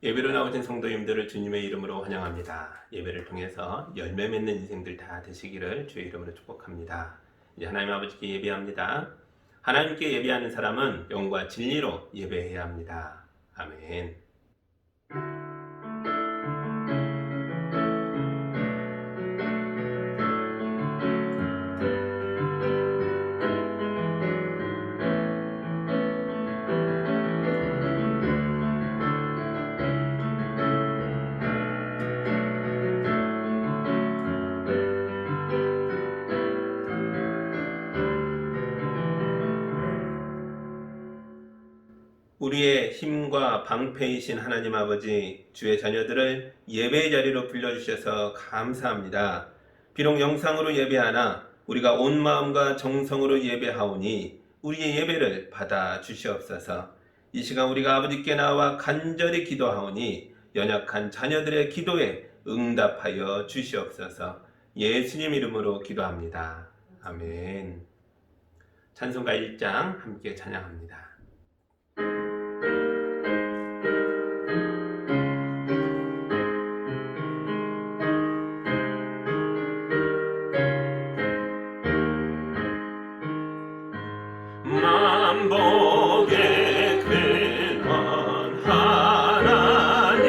예배로 나오신 성도님들을 주님의 이름으로 환영합니다. 예배를 통해서 열매 맺는 인생들 다 되시기를 주의 이름으로 축복합니다. 이제 하나님 아버지께 예배합니다. 하나님께 예배하는 사람은 영과 진리로 예배해야 합니다. 아멘. 우리의 힘과 방패이신 하나님 아버지, 주의 자녀들을 예배의 자리로 불러주셔서 감사합니다. 비록 영상으로 예배하나 우리가 온 마음과 정성으로 예배하오니 우리의 예배를 받아 주시옵소서. 이 시간 우리가 아버지께 나와 간절히 기도하오니 연약한 자녀들의 기도에 응답하여 주시옵소서. 예수님 이름으로 기도합니다. 아멘. 찬송가 1장 함께 찬양합니다. 만복의 근원 하나님,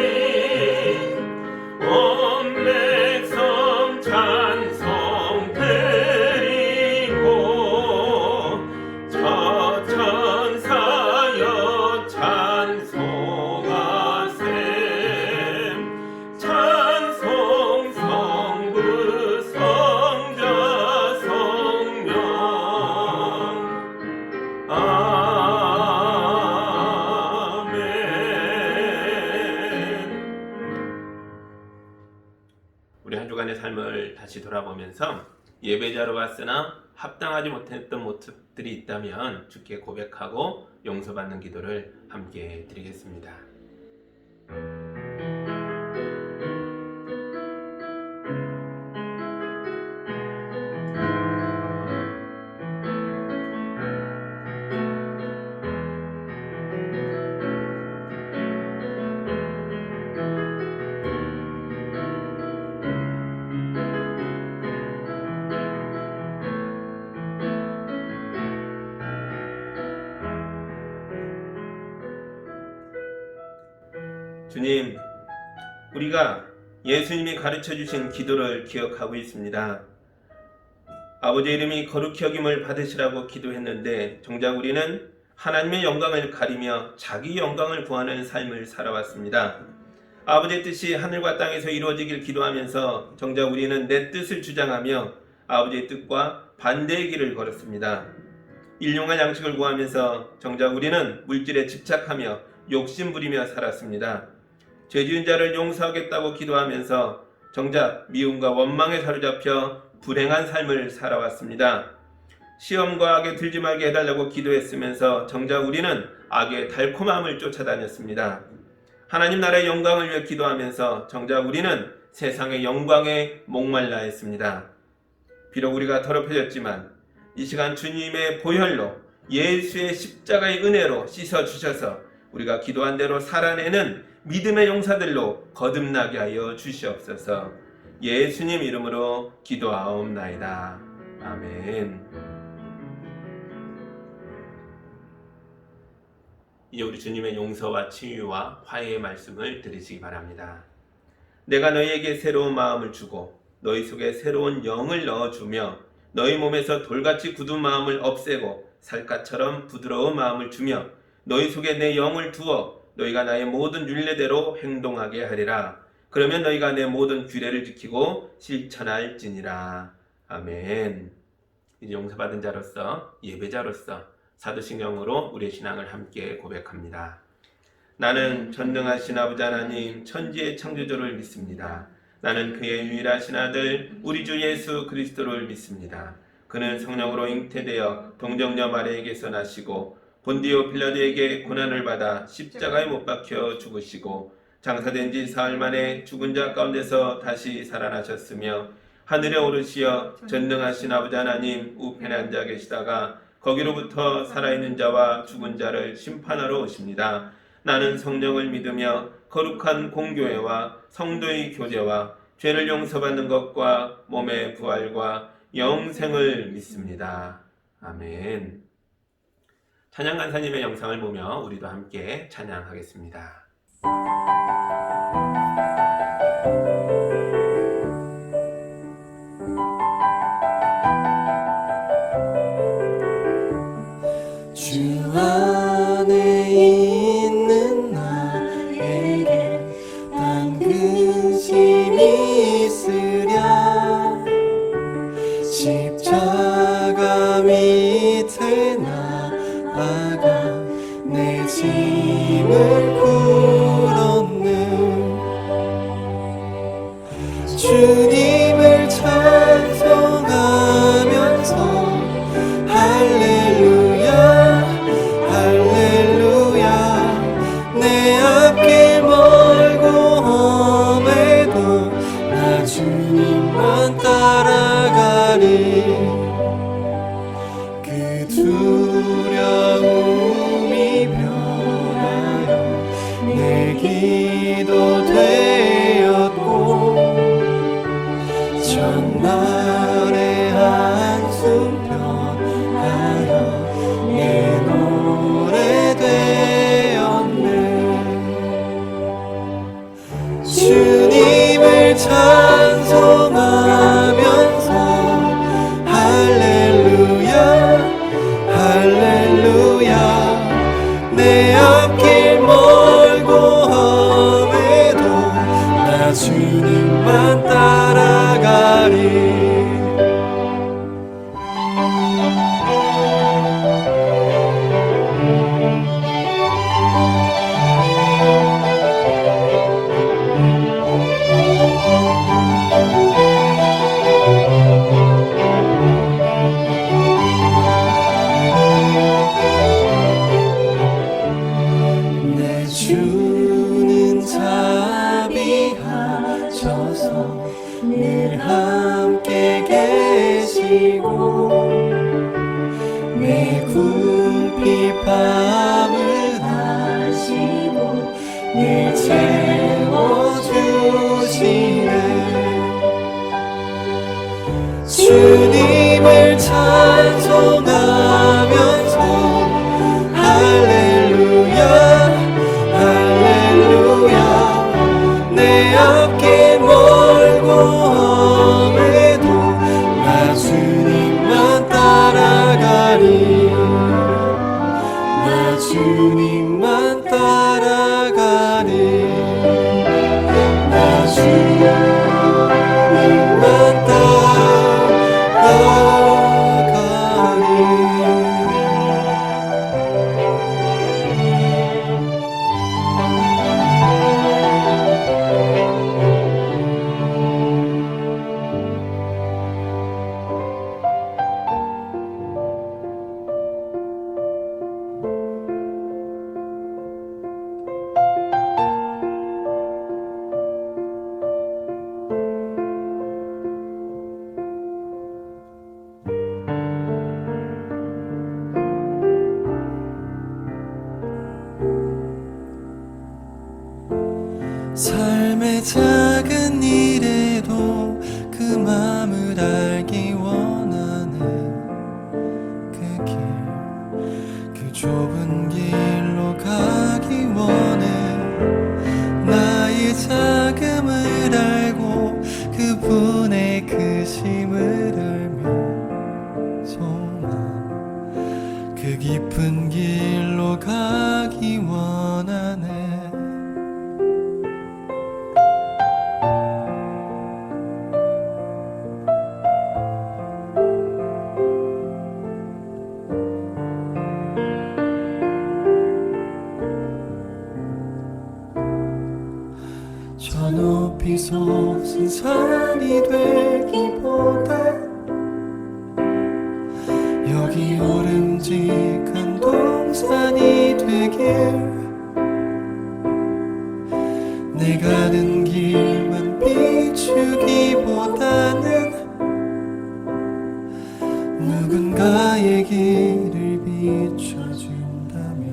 온 백성 찬송 드리고 저 천사여 찬송하셈. 찬송 성부 성자 성령 아멘. 우리 한 주간의 삶을 다시 돌아보면서 예배자로 왔으나 합당하지 못했던 모습들이 있다면 주께 고백하고 용서받는 기도를 함께 드리겠습니다. 주님, 우리가 예수님이 가르쳐 주신 기도를 기억하고 있습니다. 아버지 이름이 거룩히 여김을 받으시라고 기도했는데 정작 우리는 하나님의 영광을 가리며 자기 영광을 구하는 삶을 살아왔습니다. 아버지의 뜻이 하늘과 땅에서 이루어지길 기도하면서 정작 우리는 내 뜻을 주장하며 아버지의 뜻과 반대의 길을 걸었습니다. 일용할 양식을 구하면서 정작 우리는 물질에 집착하며 욕심부리며 살았습니다. 죄지은 자를 용서하겠다고 기도하면서 정작 미움과 원망에 사로잡혀 불행한 삶을 살아왔습니다. 시험과 악에 들지 말게 해달라고 기도했으면서 정작 우리는 악의 달콤함을 쫓아다녔습니다. 하나님 나라의 영광을 위해 기도하면서 정작 우리는 세상의 영광에 목말라 했습니다. 비록 우리가 더럽혀졌지만 이 시간 주님의 보혈로 예수의 십자가의 은혜로 씻어주셔서 우리가 기도한 대로 살아내는 믿음의 용사들로 거듭나게 하여 주시옵소서. 예수님 이름으로 기도하옵나이다. 아멘. 이제 우리 주님의 용서와 치유와 화해의 말씀을 들으시기 바랍니다. 내가 너희에게 새로운 마음을 주고 너희 속에 새로운 영을 넣어주며 너희 몸에서 돌같이 굳은 마음을 없애고 살갗처럼 부드러운 마음을 주며 너희 속에 내 영을 두어 너희가 나의 모든 율례대로 행동하게 하리라. 그러면 너희가 내 모든 규례를 지키고 실천할지니라. 아멘. 이제 용서받은 자로서 예배자로서 사도신경으로 우리의 신앙을 함께 고백합니다. 나는 전능하신 아버지 하나님 천지의 창조주를 믿습니다. 나는 그의 유일하신 아들 우리 주 예수 그리스도를 믿습니다. 그는 성령으로 잉태되어 동정녀 마리아에게서 나시고 본디오 빌라도에게 고난을 받아 십자가에 못 박혀 죽으시고 장사된 지 사흘 만에 죽은 자 가운데서 다시 살아나셨으며 하늘에 오르시어 전능하신 아버지 하나님 우편에 앉아 계시다가 거기로부터 살아있는 자와 죽은 자를 심판하러 오십니다. 나는 성령을 믿으며 거룩한 공교회와 성도의 교제와 죄를 용서받는 것과 몸의 부활과 영생을 믿습니다. 아멘. 찬양 간사님의 영상을 보며 우리도 함께 찬양하겠습니다. 주 안에 있는 나에게 단 근심이 있으랴 십자가 밑에 나아가 내 짐을 풀었네 주님을 찬송하면서 할렐루야 할렐루야 내 앞길 멀고 험해도 나 주님만 따라가리 그 두려움이 변하여 내 기도 되었고 전날의 한숨 변하여 내 노래 되었네 주님을 찬송하면서 할렐루야 할렐루야 내 앞길 멀고 험해도 나 주님만 따라가리 내 주는 자비하셔서 늘 함께 계시고 내 궁핍 밤을 하시고 늘 채워주시네 주님을 찬송하면서 할렐루야 할렐루야 내 앞길 멀고 험해도 나 주님만 따라가리 나 주님만 따라가리 나 주님만 따라가리 삶의 작은 일에도 그 맘을 알기 원하네 그 길, 그 좁은 길로 가기 원해 나의 작음을 알고 그분의 크심을 알며 소망 그 깊은 길로 가기 원하네 저 높이 솟은 산이 되기보다 여기 오름직한 동산이 되길 내 가는 길만 비추기보다는 누군가의 길을 비춰준다면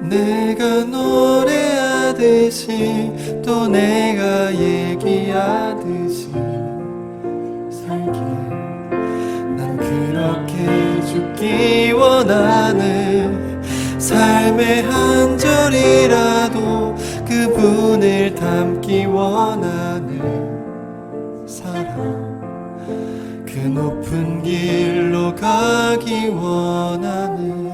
내가 노래하듯이 또 내가 얘기하듯이 살길 난 그렇게 죽기 원하네. 삶의 한 절이라도 그분을 담기 원하네. 사랑 그 높은 길로 가기 원하네.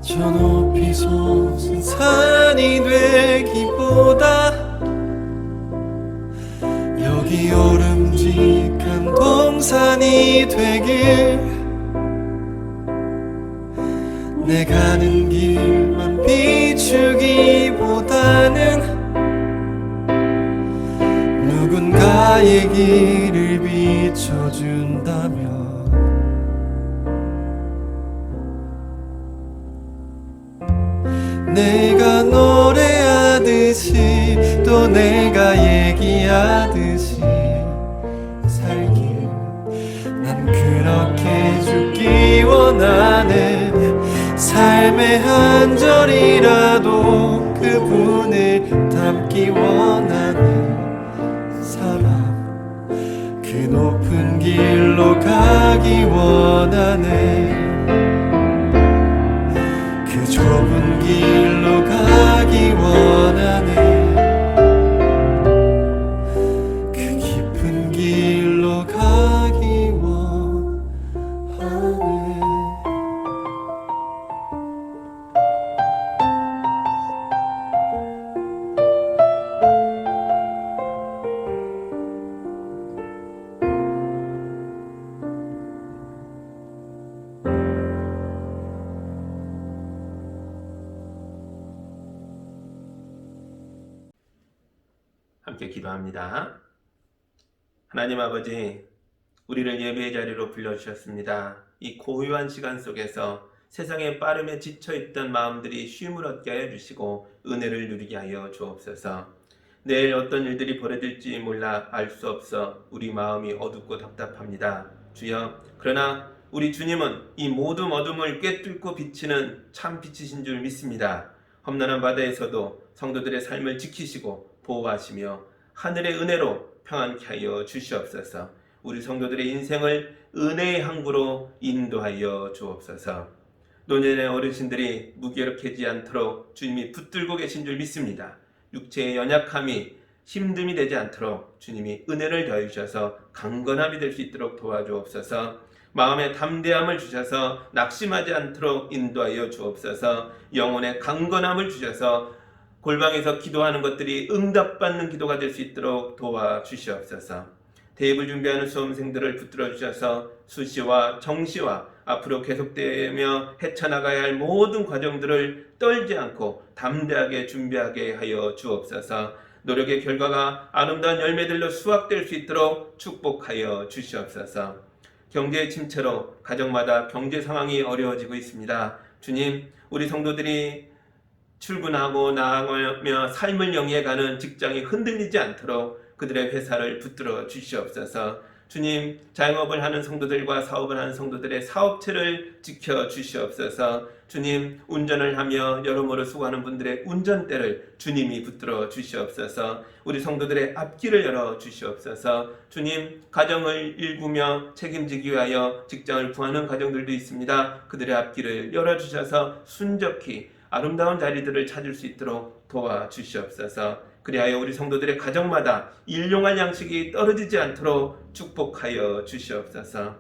저 높이 솟은 산이 되기보다 여기 오름직한 동산이 되길. 내 가는 길만 비추기보다는 누군가의 길을 비춰준다면 내가 노래하듯이 또 내가 얘기하듯이 살길 난 그렇게 죽기 원하네. 삶의 한 절이라도 그분을 담기 원하네. 사랑 그 높은 길로 가기 원하네. 그 좁은 길로 가기 원하네. 그 깊은 길로 가기 원하네. 함께 기도합니다. 하나님 아버지, 우리를 예배의 자리로 불러주셨습니다. 이 고요한 시간 속에서 세상의 빠름에 지쳐있던 마음들이 쉼을 얻게 하여 주시고 은혜를 누리게 하여 주옵소서. 내일 어떤 일들이 벌어질지 몰라 알 수 없어 우리 마음이 어둡고 답답합니다. 주여, 그러나 우리 주님은 이 모든 어둠을 꿰뚫고 비치는 참 빛이신 줄 믿습니다. 험난한 바다에서도 성도들의 삶을 지키시고 보호하시며 하늘의 은혜로 평안케 하여 주시옵소서. 우리 성도들의 인생을 은혜의 항구로 인도하여 주옵소서. 노년의 어르신들이 무기력해지지 않도록 주님이 붙들고 계신 줄 믿습니다. 육체의 연약함이 힘듦이 되지 않도록 주님이 은혜를 더해 주셔서 강건함이 될 수 있도록 도와주옵소서. 마음의 담대함을 주셔서 낙심하지 않도록 인도하여 주옵소서. 영혼의 강건함을 주셔서 골방에서 기도하는 것들이 응답받는 기도가 될 수 있도록 도와주시옵소서. 대입을 준비하는 수험생들을 붙들어 주셔서 수시와 정시와 앞으로 계속되며 헤쳐나가야 할 모든 과정들을 떨지 않고 담대하게 준비하게 하여 주옵소서. 노력의 결과가 아름다운 열매들로 수확될 수 있도록 축복하여 주시옵소서. 경제의 침체로 가정마다 경제 상황이 어려워지고 있습니다. 주님, 우리 성도들이 출근하고 나가며 삶을 영위해가는 직장이 흔들리지 않도록 그들의 회사를 붙들어 주시옵소서. 주님, 자영업을 하는 성도들과 사업을 하는 성도들의 사업체를 지켜 주시옵소서. 주님, 운전을 하며 여러모로 수고하는 분들의 운전대를 주님이 붙들어 주시옵소서. 우리 성도들의 앞길을 열어 주시옵소서. 주님, 가정을 일구며 책임지기 위하여 직장을 구하는 가정들도 있습니다. 그들의 앞길을 열어 주셔서 순적히 아름다운 자리들을 찾을 수 있도록 도와주시옵소서. 그리하여 우리 성도들의 가정마다 일용할 양식이 떨어지지 않도록 축복하여 주시옵소서.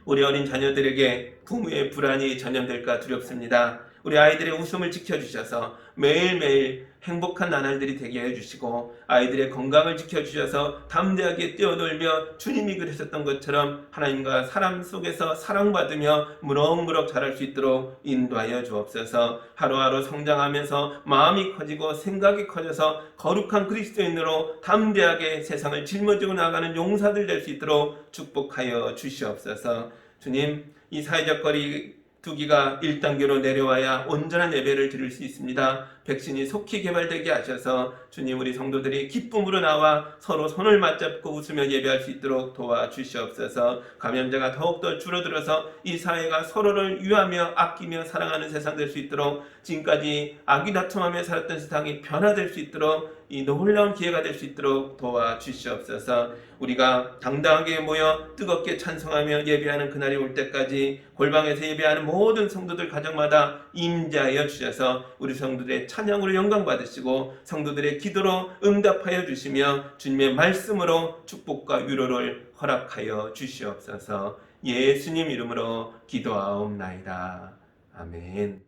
우리 어린 자녀들에게 부모의 불안이 전염될까 두렵습니다. 우리 아이들의 웃음을 지켜주셔서 매일매일 행복한 나날들이 되게 해주시고 아이들의 건강을 지켜주셔서 담대하게 뛰어놀며 주님이 그러셨던 것처럼 하나님과 사람 속에서 사랑받으며 무럭무럭 자랄 수 있도록 인도하여 주옵소서. 하루하루 성장하면서 마음이 커지고 생각이 커져서 거룩한 그리스도인으로 담대하게 세상을 짊어지고 나가는 용사들 될 수 있도록 축복하여 주시옵소서. 주님, 이 사회적 거리 두기가 1단계로 내려와야 온전한 예배를 드릴 수 있습니다. 백신이 속히 개발되게 하셔서 주님, 우리 성도들이 기쁨으로 나와 서로 손을 맞잡고 웃으며 예배할 수 있도록 도와주시옵소서. 감염자가 더욱더 줄어들어서 이 사회가 서로를 위하며 아끼며 사랑하는 세상 될 수 있도록, 지금까지 아귀다툼하며 살았던 세상이 변화될 수 있도록 이 놀라운 기회가 될 수 있도록 도와주시옵소서. 우리가 당당하게 모여 뜨겁게 찬송하며 예배하는 그날이 올 때까지 골방에서 예배하는 모든 성도들 가정마다 임재하여 주셔서 우리 성도들의 찬양으로 영광 받으시고 성도들의 기도로 응답하여 주시며 주님의 말씀으로 축복과 위로를 허락하여 주시옵소서. 예수님 이름으로 기도하옵나이다. 아멘.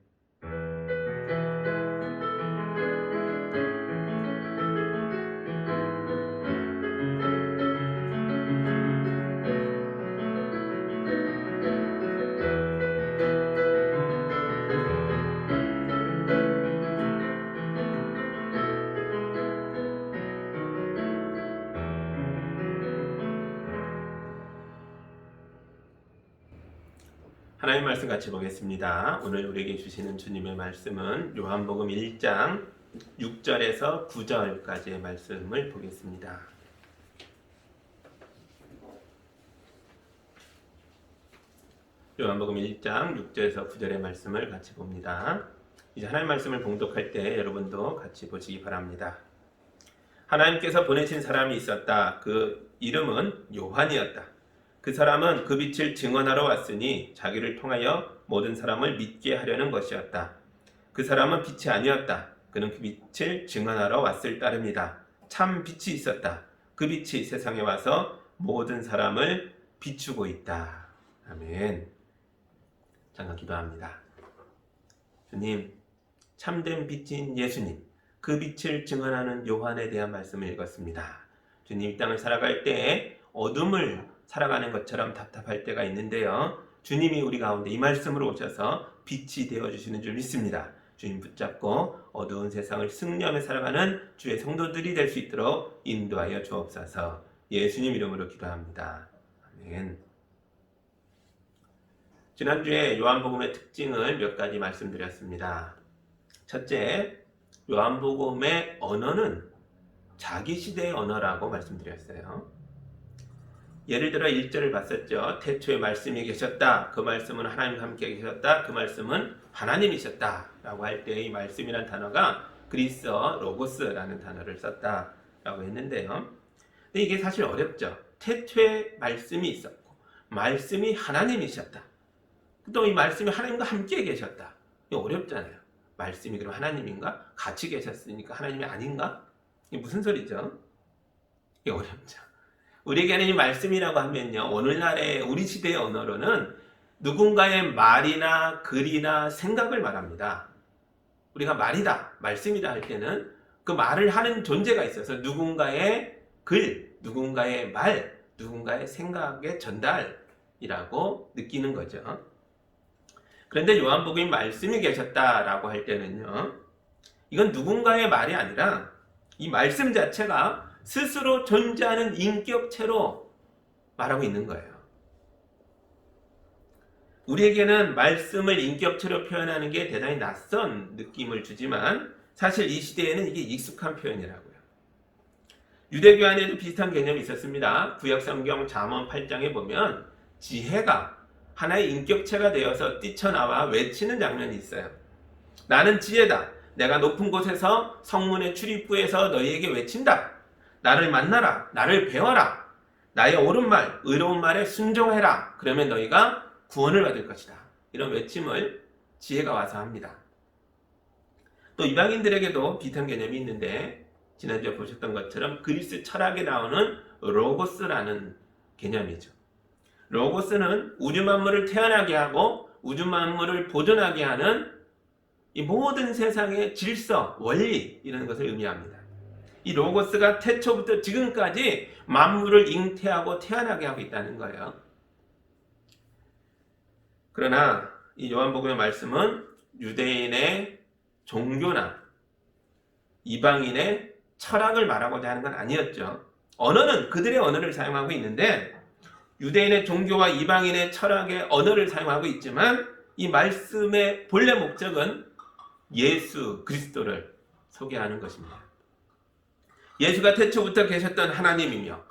하나님 말씀 같이 보겠습니다. 오늘 우리에게 주시는 주님의 말씀은 요한복음 1장 6절에서 9절까지의 말씀을 보겠습니다. 요한복음 1장 6절에서 9절의 말씀을 같이 봅니다. 이제 하나님 말씀을 봉독할 때 여러분도 같이 보시기 바랍니다. 하나님께서 보내신 사람이 있었다. 그 이름은 요한이었다. 그 사람은 그 빛을 증언하러 왔으니 자기를 통하여 모든 사람을 믿게 하려는 것이었다. 그 사람은 빛이 아니었다. 그는 그 빛을 증언하러 왔을 따름이다. 참 빛이 있었다. 그 빛이 세상에 와서 모든 사람을 비추고 있다. 아멘. 잠깐 기도합니다. 주님, 참된 빛인 예수님, 그 빛을 증언하는 요한에 대한 말씀을 읽었습니다. 주님, 이 땅을 살아갈 때 어둠을 살아가는 것처럼 답답할 때가 있는데요. 주님이 우리 가운데 이 말씀으로 오셔서 빛이 되어주시는 줄 믿습니다. 주님 붙잡고 어두운 세상을 승리하며 살아가는 주의 성도들이 될 수 있도록 인도하여 주옵소서. 예수님 이름으로 기도합니다. 아멘. 지난주에 요한복음의 특징을 몇 가지 말씀드렸습니다. 첫째, 요한복음의 언어는 자기 시대의 언어라고 말씀드렸어요. 예를 들어 1절을 봤었죠. 태초에 말씀이 계셨다. 그 말씀은 하나님과 함께 계셨다. 그 말씀은 하나님이셨다. 라고 할 때 이 말씀이란 단어가 그리스어 로고스라는 단어를 썼다라고 했는데요. 근데 이게 사실 어렵죠. 태초에 말씀이 있었고 말씀이 하나님이셨다. 또 이 말씀이 하나님과 함께 계셨다. 이거 어렵잖아요. 말씀이 그럼 하나님인가? 같이 계셨으니까 하나님이 아닌가? 이게 무슨 소리죠? 이게 어렵죠. 우리에게는 이 말씀이라고 하면요, 오늘날의 우리 시대의 언어로는 누군가의 말이나 글이나 생각을 말합니다. 우리가 말이다, 말씀이다 할 때는 그 말을 하는 존재가 있어서 누군가의 글, 누군가의 말, 누군가의 생각의 전달이라고 느끼는 거죠. 그런데 요한복음이 말씀이 계셨다라고 할 때는요, 이건 누군가의 말이 아니라 이 말씀 자체가 스스로 존재하는 인격체로 말하고 있는 거예요. 우리에게는 말씀을 인격체로 표현하는 게 대단히 낯선 느낌을 주지만 사실 이 시대에는 이게 익숙한 표현이라고요. 유대교 안에도 비슷한 개념이 있었습니다. 구약성경 잠언 8장에 보면 지혜가 하나의 인격체가 되어서 뛰쳐나와 외치는 장면이 있어요. 나는 지혜다. 내가 높은 곳에서 성문의 출입구에서 너희에게 외친다. 나를 만나라. 나를 배워라. 나의 옳은 말, 의로운 말에 순종해라. 그러면 너희가 구원을 받을 것이다. 이런 외침을 지혜가 와서 합니다. 또 이방인들에게도 비슷한 개념이 있는데 지난주에 보셨던 것처럼 그리스 철학에 나오는 로고스라는 개념이죠. 로고스는 우주 만물을 태어나게 하고 우주 만물을 보존하게 하는 이 모든 세상의 질서, 원리 이런 것을 의미합니다. 이 로고스가 태초부터 지금까지 만물을 잉태하고 태어나게 하고 있다는 거예요. 그러나 이 요한복음의 말씀은 유대인의 종교나 이방인의 철학을 말하고자 하는 건 아니었죠. 언어는 그들의 언어를 사용하고 있는데 유대인의 종교와 이방인의 철학의 언어를 사용하고 있지만 이 말씀의 본래 목적은 예수 그리스도를 소개하는 것입니다. 예수가 태초부터 계셨던 하나님이며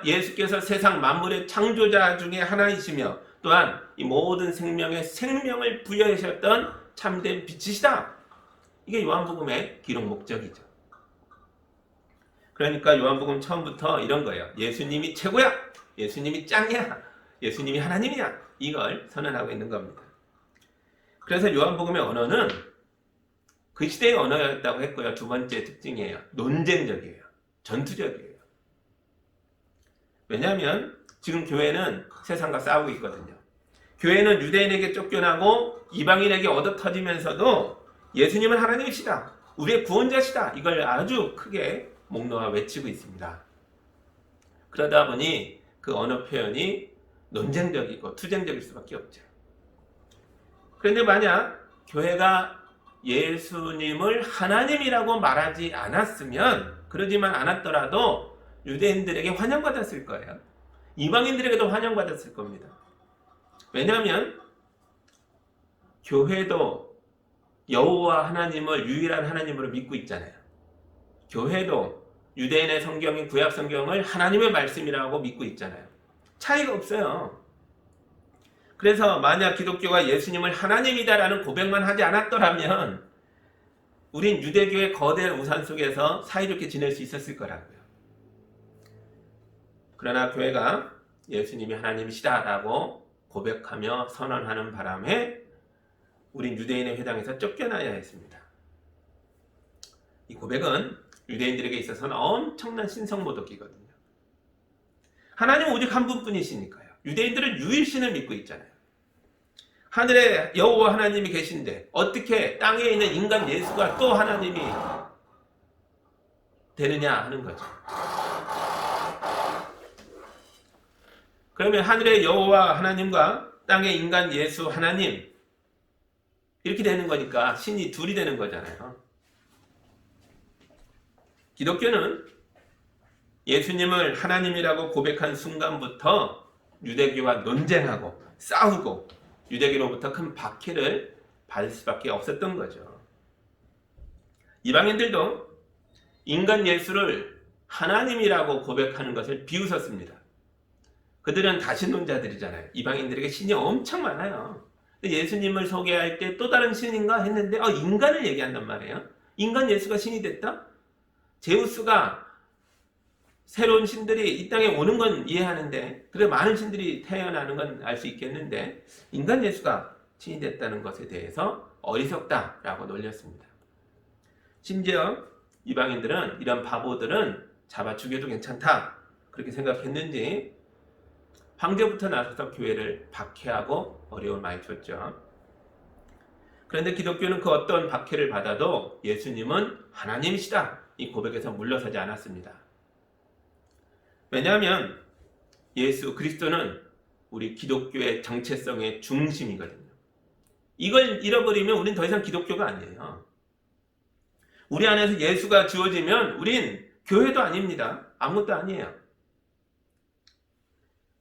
예수께서 세상 만물의 창조자 중에 하나이시며 또한 이 모든 생명에 생명을 부여하셨던 참된 빛이시다. 이게 요한복음의 기록 목적이죠. 그러니까 요한복음 처음부터 이런 거예요. 예수님이 최고야. 예수님이 짱이야. 예수님이 하나님이야. 이걸 선언하고 있는 겁니다. 그래서 요한복음의 언어는 그 시대의 언어였다고 했고요. 두 번째 특징이에요. 논쟁적이에요. 전투적이에요. 왜냐하면 지금 교회는 세상과 싸우고 있거든요. 교회는 유대인에게 쫓겨나고 이방인에게 얻어터지면서도 예수님은 하나님이시다. 우리의 구원자시다. 이걸 아주 크게 목놓아 외치고 있습니다. 그러다 보니 그 언어 표현이 논쟁적이고 투쟁적일 수밖에 없죠. 그런데 만약 교회가 예수님을 하나님이라고 말하지 않았으면, 그러지만 않았더라도 유대인들에게 환영받았을 거예요. 이방인들에게도 환영받았을 겁니다. 왜냐하면 교회도 여호와 하나님을 유일한 하나님으로 믿고 있잖아요. 교회도 유대인의 성경인 구약 성경을 하나님의 말씀이라고 믿고 있잖아요. 차이가 없어요. 그래서 만약 기독교가 예수님을 하나님이다라는 고백만 하지 않았더라면 우린 유대교의 거대한 우산 속에서 사이좋게 지낼 수 있었을 거라고요. 그러나 교회가 예수님이 하나님이시다라고 고백하며 선언하는 바람에 우린 유대인의 회당에서 쫓겨나야 했습니다. 이 고백은 유대인들에게 있어서는 엄청난 신성모독이거든요. 하나님은 오직 한 분뿐이시니까요. 유대인들은 유일신을 믿고 있잖아요. 하늘에 여호와 하나님이 계신데 어떻게 땅에 있는 인간 예수가 또 하나님이 되느냐 하는 거죠. 그러면 하늘의 여호와 하나님과 땅의 인간 예수 하나님 이렇게 되는 거니까 신이 둘이 되는 거잖아요. 기독교는 예수님을 하나님이라고 고백한 순간부터 유대교와 논쟁하고 싸우고 유대교로부터 큰 박해를 받을 수밖에 없었던 거죠. 이방인들도 인간 예수를 하나님이라고 고백하는 것을 비웃었습니다. 그들은 다신론자들이잖아요. 이방인들에게 신이 엄청 많아요. 예수님을 소개할 때 또 다른 신인가 했는데 인간을 얘기한단 말이에요. 인간 예수가 신이 됐다? 제우스가 새로운 신들이 이 땅에 오는 건 이해하는데 그래 많은 신들이 태어나는 건 알 수 있겠는데 인간 예수가 신이 됐다는 것에 대해서 어리석다라고 놀렸습니다. 심지어 이방인들은 이런 바보들은 잡아 죽여도 괜찮다 그렇게 생각했는지 황제부터 나서서 교회를 박해하고 어려움을 많이 줬죠. 그런데 기독교는 그 어떤 박해를 받아도 예수님은 하나님이시다 이 고백에서 물러서지 않았습니다. 왜냐하면 예수 그리스도는 우리 기독교의 정체성의 중심이거든요. 이걸 잃어버리면 우린 더 이상 기독교가 아니에요. 우리 안에서 예수가 지워지면 우린 교회도 아닙니다. 아무것도 아니에요.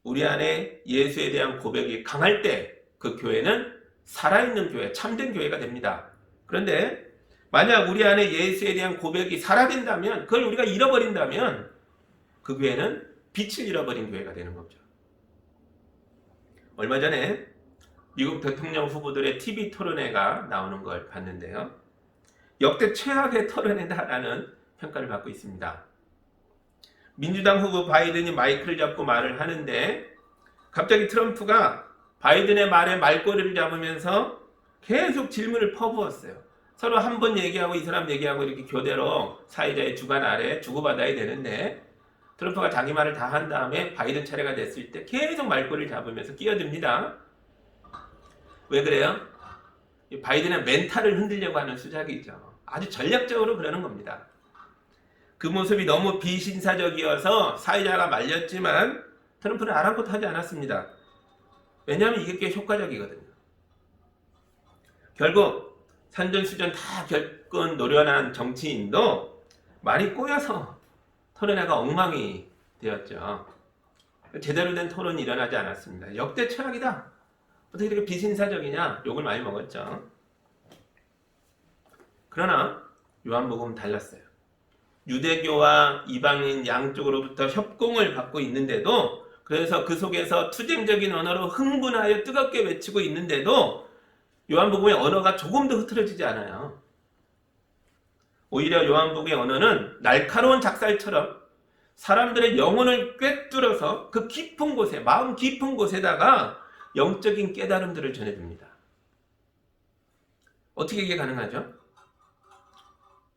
우리 안에 예수에 대한 고백이 강할 때 그 교회는 살아있는 교회, 참된 교회가 됩니다. 그런데 만약 우리 안에 예수에 대한 고백이 사라진다면, 그걸 우리가 잃어버린다면 그 교회는 빛을 잃어버린 교회가 되는 거죠. 얼마 전에 미국 대통령 후보들의 TV 토론회가 나오는 걸 봤는데요. 역대 최악의 토론회다라는 평가를 받고 있습니다. 민주당 후보 바이든이 마이크를 잡고 말을 하는데 갑자기 트럼프가 바이든의 말에 말꼬리를 잡으면서 계속 질문을 퍼부었어요. 서로 한 번 얘기하고 이 사람 얘기하고 이렇게 교대로 사회자의 주관 아래 주고받아야 되는데 트럼프가 자기 말을 다 한 다음에 바이든 차례가 됐을 때 계속 말꼬리를 잡으면서 끼어듭니다. 왜 그래요? 이 바이든의 멘탈을 흔들려고 하는 수작이죠. 아주 전략적으로 그러는 겁니다. 그 모습이 너무 비신사적이어서 사회자가 말렸지만 트럼프는 아랑곳하지 않았습니다. 왜냐하면 이게 꽤 효과적이거든요. 결국 산전수전 다 겪은 노련한 정치인도 말이 꼬여서 토론회가 엉망이 되었죠. 제대로 된 토론이 일어나지 않았습니다. 역대 최악이다. 어떻게 이렇게 비신사적이냐? 욕을 많이 먹었죠. 그러나 요한복음은 달랐어요. 유대교와 이방인 양쪽으로부터 협공을 받고 있는데도, 그래서 그 속에서 투쟁적인 언어로 흥분하여 뜨겁게 외치고 있는데도 요한복음의 언어가 조금도 흐트러지지 않아요. 오히려 요한복음의 언어는 날카로운 작살처럼 사람들의 영혼을 꿰뚫어서 그 깊은 곳에, 마음 깊은 곳에다가 영적인 깨달음들을 전해줍니다. 어떻게 이게 가능하죠?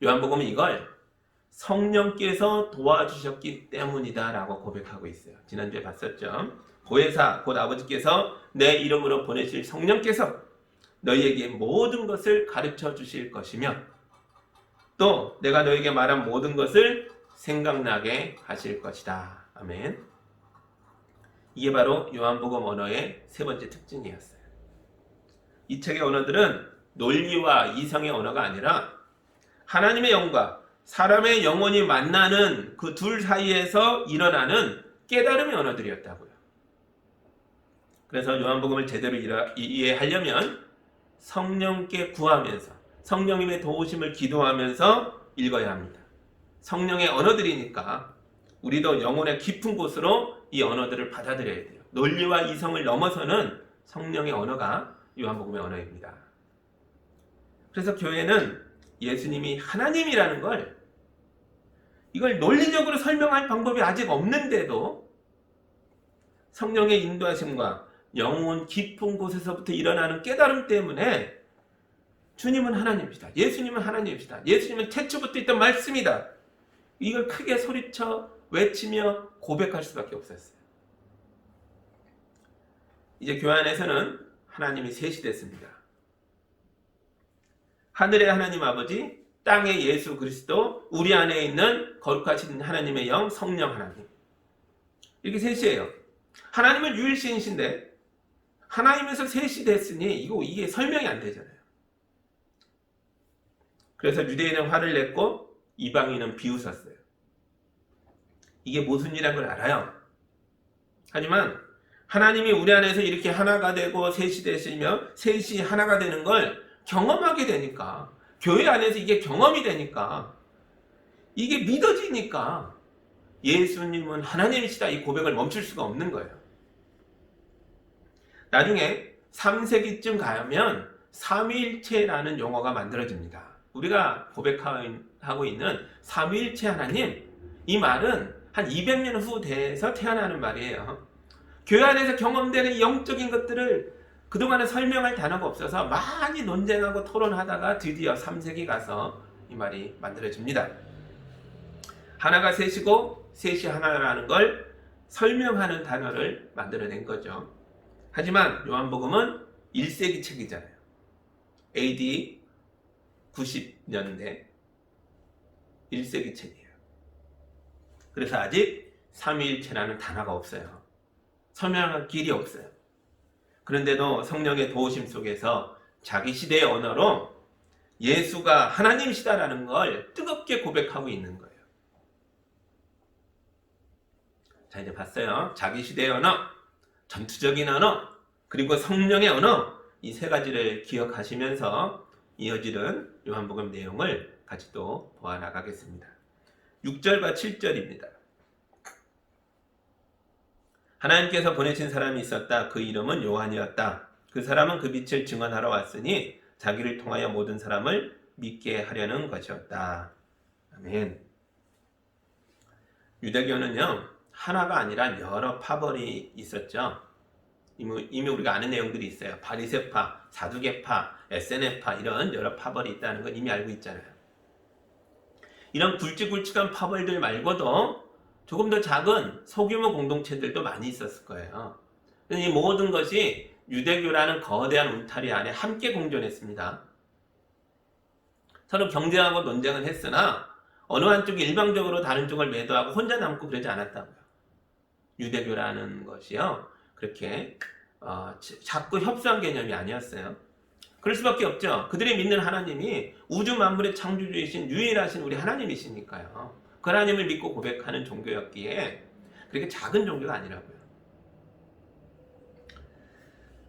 요한복음은 이걸 성령께서 도와주셨기 때문이다 라고 고백하고 있어요. 지난주에 봤었죠. 보혜사 곧 아버지께서 내 이름으로 보내실 성령께서 너희에게 모든 것을 가르쳐 주실 것이며 또 내가 너희에게 말한 모든 것을 생각나게 하실 것이다. 아멘. 이게 바로 요한복음 언어의 세 번째 특징이었어요. 이 책의 언어들은 논리와 이성의 언어가 아니라 하나님의 영과 사람의 영혼이 만나는 그 둘 사이에서 일어나는 깨달음의 언어들이었다고요. 그래서 요한복음을 제대로 이해하려면 성령께 구하면서 성령님의 도우심을 기도하면서 읽어야 합니다. 성령의 언어들이니까 우리도 영혼의 깊은 곳으로 이 언어들을 받아들여야 돼요. 논리와 이성을 넘어서는 성령의 언어가 요한복음의 언어입니다. 그래서 교회는 예수님이 하나님이라는 걸, 이걸 논리적으로 설명할 방법이 아직 없는데도 성령의 인도하심과 영혼 깊은 곳에서부터 일어나는 깨달음 때문에 주님은 하나님이시다, 예수님은 하나님이시다, 예수님은 태초부터 있던 말씀이다, 이걸 크게 소리쳐 외치며 고백할 수밖에 없었어요. 이제 교회 안에서는 하나님이 셋이 됐습니다. 하늘의 하나님 아버지, 땅의 예수 그리스도, 우리 안에 있는 거룩하신 하나님의 영 성령 하나님, 이렇게 셋이에요. 하나님은 유일신이신데 하나님에서 셋이 됐으니 이게 설명이 안 되잖아요. 그래서 유대인은 화를 냈고 이방인은 비웃었어요. 이게 무슨 일이란 걸 알아요. 하지만 하나님이 우리 안에서 이렇게 하나가 되고 셋이 되시며 셋이 하나가 되는 걸 경험하게 되니까, 교회 안에서 이게 경험이 되니까, 이게 믿어지니까 예수님은 하나님이시다 이 고백을 멈출 수가 없는 거예요. 나중에 3세기쯤 가면 삼위일체라는 용어가 만들어집니다. 우리가 고백하고 있는 삼위일체 하나님, 이 말은 한 200년 후 돼서 태어나는 말이에요. 교회 안에서 경험되는 영적인 것들을 그동안은 설명할 단어가 없어서 많이 논쟁하고 토론하다가 드디어 3세기 가서 이 말이 만들어집니다. 하나가 셋이고 셋이 하나라는 걸 설명하는 단어를 만들어낸 거죠. 하지만 요한복음은 1세기 책이잖아요. AD 90년대 1세기 책이에요. 그래서 아직 삼위일체라는 단어가 없어요. 설명할 길이 없어요. 그런데도 성령의 도우심 속에서 자기 시대의 언어로 예수가 하나님이시다라는 걸 뜨겁게 고백하고 있는 거예요. 자, 이제 봤어요. 자기 시대의 언어, 전투적인 언어, 그리고 성령의 언어, 이 세 가지를 기억하시면서 이어지는 요한복음 내용을 같이 또 보아나가겠습니다. 6절과 7절입니다. 하나님께서 보내신 사람이 있었다. 그 이름은 요한이었다. 그 사람은 그 빛을 증언하러 왔으니 자기를 통하여 모든 사람을 믿게 하려는 것이었다. 아멘. 유대교는요, 하나가 아니라 여러 파벌이 있었죠. 이미 우리가 아는 내용들이 있어요. 바리새파, 사두개파, 에세네파, 이런 여러 파벌이 있다는 건 이미 알고 있잖아요. 이런 굵직굵직한 파벌들 말고도 조금 더 작은 소규모 공동체들도 많이 있었을 거예요. 이 모든 것이 유대교라는 거대한 울타리 안에 함께 공존했습니다. 서로 경쟁하고 논쟁은 했으나 어느 한쪽이 일방적으로 다른 쪽을 매도하고 혼자 남고 그러지 않았다고요. 유대교라는 것이요, 그렇게 자꾸 협소한 개념이 아니었어요. 그럴 수밖에 없죠. 그들이 믿는 하나님이 우주 만물의 창조주이신 유일하신 우리 하나님이시니까요. 그 하나님을 믿고 고백하는 종교였기에 그렇게 작은 종교가 아니라고요.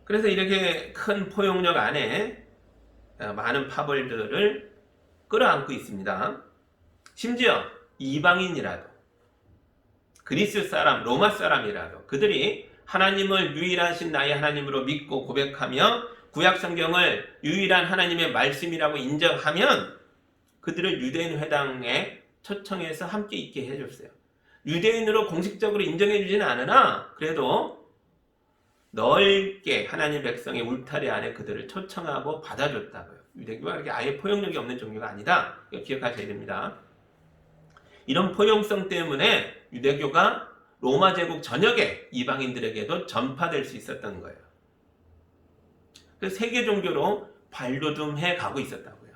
그래서 이렇게 큰 포용력 안에 많은 파벌들을 끌어안고 있습니다. 심지어 이방인이라도, 그리스 사람, 로마 사람이라도 그들이 하나님을 유일하신 나의 하나님으로 믿고 고백하며 구약 성경을 유일한 하나님의 말씀이라고 인정하면 그들을 유대인 회당에 초청해서 함께 있게 해줬어요. 유대인으로 공식적으로 인정해 주지는 않으나 그래도 넓게 하나님 백성의 울타리 안에 그들을 초청하고 받아줬다고요. 유대교가 이렇게 아예 포용력이 없는 종교가 아니다. 이거 기억하셔야 됩니다. 이런 포용성 때문에 유대교가 로마 제국 전역의 이방인들에게도 전파될 수 있었던 거예요. 그래서 세계 종교로 발돋움해 가고 있었다고요.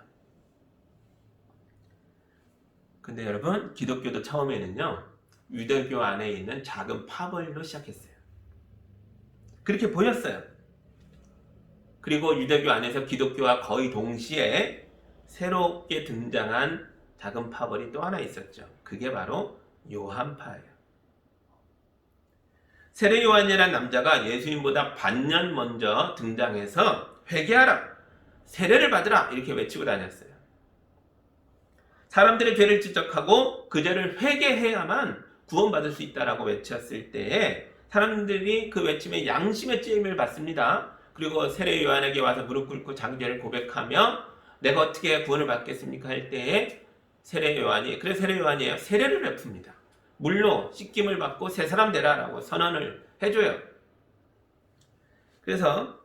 근데 여러분, 기독교도 처음에는요, 유대교 안에 있는 작은 파벌로 시작했어요. 그렇게 보였어요. 그리고 유대교 안에서 기독교와 거의 동시에 새롭게 등장한 작은 파벌이 또 하나 있었죠. 그게 바로 요한파예요. 세례 요한이라는 남자가 예수님보다 반년 먼저 등장해서 회개하라, 세례를 받으라 이렇게 외치고 다녔어요. 사람들의 죄를 지적하고 그 죄를 회개해야만 구원받을 수 있다라고 외쳤을 때에 사람들이 그 외침에 양심의 찌임을 받습니다. 그리고 세례 요한에게 와서 무릎 꿇고 자기 죄를 고백하며 내가 어떻게 구원을 받겠습니까 할 때에 세례 요한이, 그래 세례 요한이에요, 세례를 베풉니다. 물로 씻김을 받고 새 사람 되라라고 선언을 해줘요. 그래서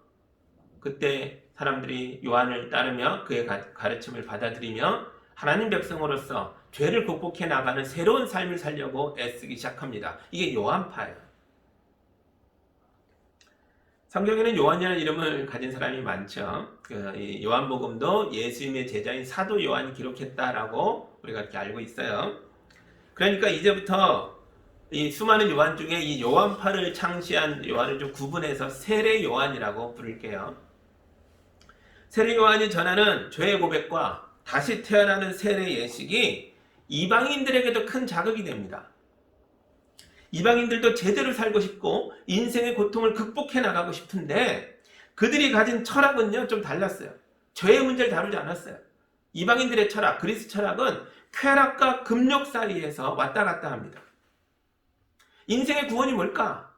그때 사람들이 요한을 따르며 그의 가르침을 받아들이며 하나님 백성으로서 죄를 극복해 나가는 새로운 삶을 살려고 애쓰기 시작합니다. 이게 요한파예요. 성경에는 요한이라는 이름을 가진 사람이 많죠. 이 요한복음도 예수님의 제자인 사도 요한이 기록했다라고 우리가 이렇게 알고 있어요. 그러니까 이제부터 이 수많은 요한 중에 이 요한파를 창시한 요한을 좀 구분해서 세례 요한이라고 부를게요. 세례 요한이 전하는 죄의 고백과 다시 태어나는 세례 예식이 이방인들에게도 큰 자극이 됩니다. 이방인들도 제대로 살고 싶고 인생의 고통을 극복해 나가고 싶은데 그들이 가진 철학은요, 좀 달랐어요. 죄의 문제를 다루지 않았어요. 이방인들의 철학, 그리스 철학은 쾌락과 금욕 사이에서 왔다 갔다 합니다. 인생의 구원이 뭘까?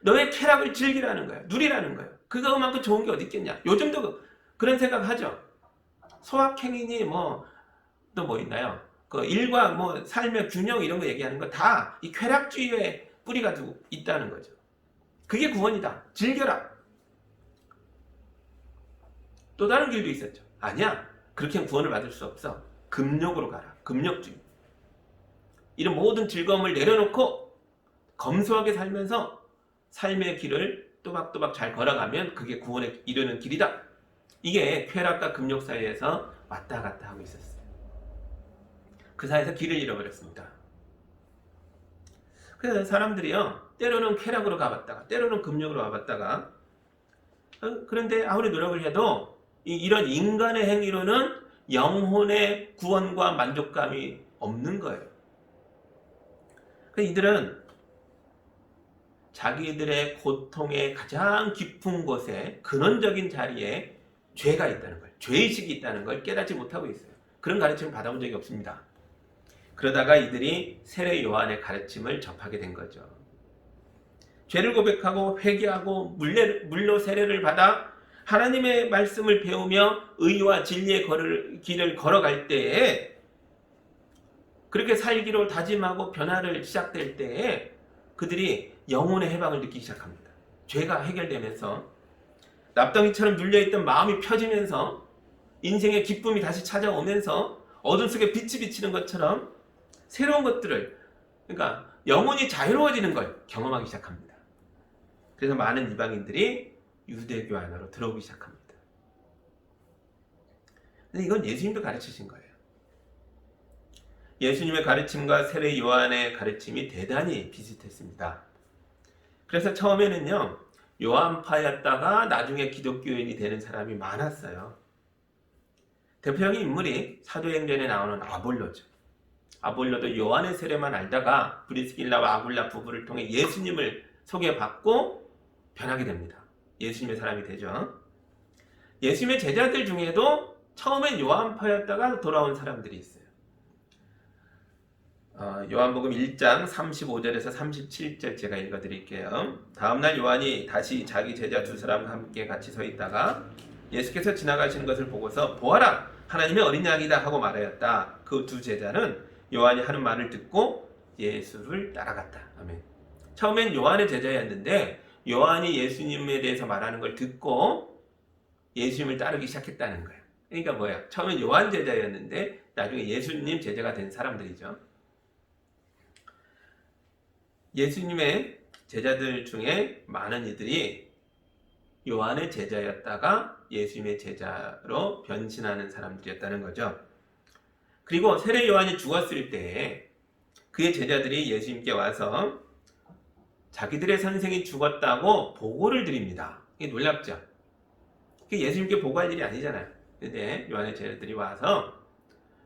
너의 쾌락을 즐기라는 거예요. 누리라는 거예요. 그거만큼 좋은 게 어디 있겠냐? 요즘도 그런 생각 하죠. 소확행이니 또 뭐 있나요? 그 일과 삶의 균형 이런 거 얘기하는 거 다 이 쾌락주의에 뿌리가 있다는 거죠. 그게 구원이다. 즐겨라. 또 다른 길도 있었죠. 아니야. 그렇게는 구원을 받을 수 없어. 금욕으로 가라. 금욕주의. 이런 모든 즐거움을 내려놓고 검소하게 살면서 삶의 길을 또박또박 잘 걸어가면 그게 구원에 이르는 길이다. 이게 쾌락과 금욕 사이에서 왔다 갔다 하고 있었어요. 그 사이에서 길을 잃어버렸습니다. 그래서 사람들이요, 때로는 쾌락으로 가봤다가 때로는 금욕으로 가봤다가 그런데 아무리 노력을 해도 이런 인간의 행위로는 영혼의 구원과 만족감이 없는 거예요. 그래서 이들은 자기들의 고통의 가장 깊은 곳에 근원적인 자리에 죄가 있다는 걸, 죄의식이 있다는 걸 깨닫지 못하고 있어요. 그런 가르침을 받아본 적이 없습니다. 그러다가 이들이 세례 요한의 가르침을 접하게 된 거죠. 죄를 고백하고 회개하고 물로 세례를 받아 하나님의 말씀을 배우며 의와 진리의 길을 걸어갈 때에, 그렇게 살기로 다짐하고 변화를 시작될 때에 그들이 영혼의 해방을 느끼기 시작합니다. 죄가 해결되면서 납덩이처럼 눌려있던 마음이 펴지면서 인생의 기쁨이 다시 찾아오면서 어둠 속에 빛이 비치는 것처럼 새로운 것들을, 그러니까 영혼이 자유로워지는 걸 경험하기 시작합니다. 그래서 많은 이방인들이 유대교 안으로 들어오기 시작합니다. 근데 이건 예수님도 가르치신 거예요. 예수님의 가르침과 세례 요한의 가르침이 대단히 비슷했습니다. 그래서 처음에는요, 요한파였다가 나중에 기독교인이 되는 사람이 많았어요. 대표적인 인물이 사도행전에 나오는 아볼로죠. 아볼로도 요한의 세례만 알다가 브리스길라와 아굴라 부부를 통해 예수님을 소개받고 변하게 됩니다. 예수님의 사람이 되죠. 예수님의 제자들 중에도 처음엔 요한파였다가 돌아온 사람들이 있어요. 요한복음 1장 35절에서 37절 제가 읽어드릴게요. 다음날 요한이 다시 자기 제자 두 사람과 함께 같이 서 있다가 예수께서 지나가시는 것을 보고서 보아라, 하나님의 어린 양이다 하고 말하였다. 그 두 제자는 요한이 하는 말을 듣고 예수를 따라갔다. 아멘. 처음엔 요한의 제자였는데 요한이 예수님에 대해서 말하는 걸 듣고 예수님을 따르기 시작했다는 거예요. 그러니까 뭐야? 처음엔 요한 제자였는데 나중에 예수님 제자가 된 사람들이죠. 예수님의 제자들 중에 많은 이들이 요한의 제자였다가 예수님의 제자로 변신하는 사람들이었다는 거죠. 그리고 세례 요한이 죽었을 때 그의 제자들이 예수님께 와서 자기들의 선생이 죽었다고 보고를 드립니다. 이게 놀랍죠? 예수님께 보고할 일이 아니잖아요. 근데 요한의 제자들이 와서